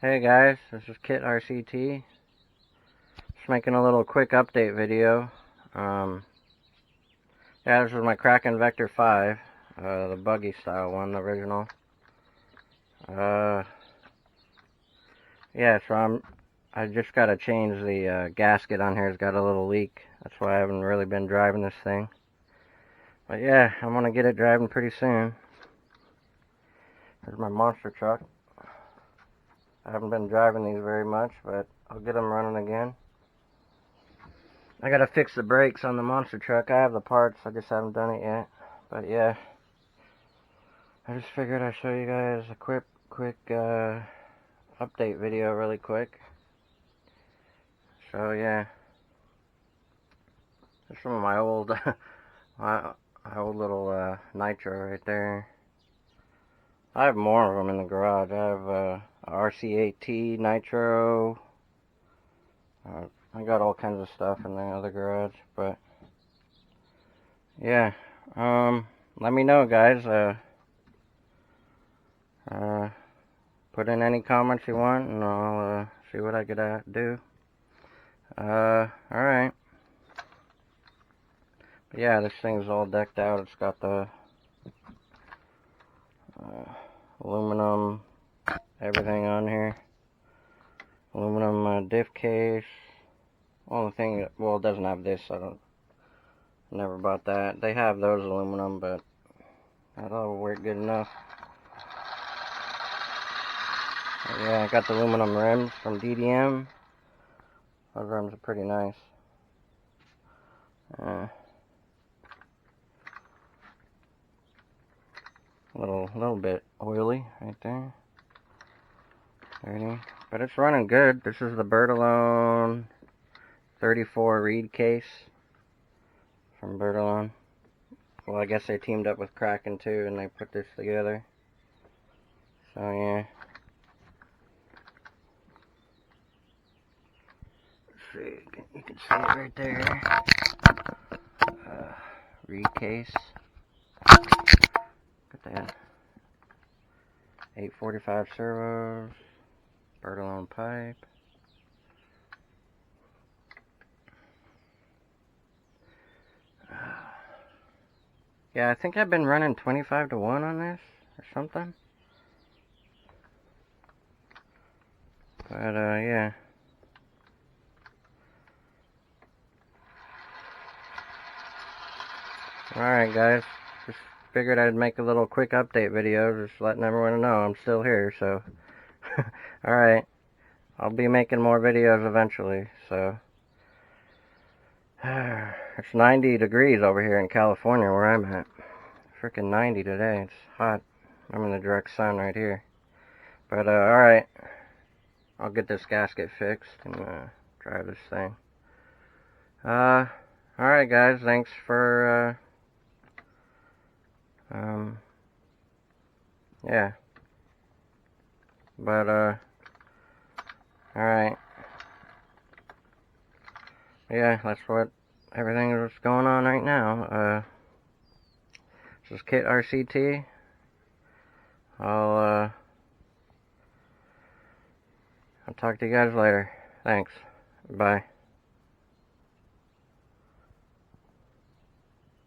Hey guys, this is Kit RCT. Just making a little quick update video. Yeah, this is my Kraken Vekta.5, the buggy style one, the original. Yeah, so I just gotta change the gasket on here. It's got a little leak. That's why I haven't really been driving this thing. But yeah, I'm gonna get it driving pretty soon. There's my monster truck. I haven't been driving these very much, but I'll get them running again. I gotta fix the brakes on the monster truck. I have the parts, I just haven't done it yet. But yeah, I just figured I'd show you guys a quick update video really quick. So yeah, there's some of my old my old little nitro right there. I have more of them in the garage. I have a RC8T nitro. I got all kinds of stuff in the other garage, but yeah, let me know, guys. Put in any comments you want, and I'll see what I could do. Alright. Yeah, this thing's all decked out. It's got the aluminum everything on here. Aluminum diff case. Only thing, well, it doesn't have this. Never bought that. They have those aluminum, but that'll work good enough. Yeah, I got the aluminum rims from DDM. Those rims are pretty nice. A little bit oily right there. Dirty. But it's running good. This is the Bertalone 34 reed case from Bertalone. Well, I guess they teamed up with Kraken too, and they put this together. So yeah. Let's see, you can see it right there. Reed case. Got that. 845 servos. Bertalone pipe. Yeah, I think I've been running 25 to 1 on this or something. But yeah. Alright guys, just figured I'd make a little quick update video, just letting everyone know I'm still here, so. Alright, I'll be making more videos eventually, so. It's 90 degrees over here in California where I'm at. Freaking 90 today, it's hot. I'm in the direct sun right here. But alright, I'll get this gasket fixed and drive this thing. Alright guys, thanks for yeah. But alright. Yeah, that's what everything is going on right now. This is Kit RCT. I'll talk to you guys later. Thanks. Bye.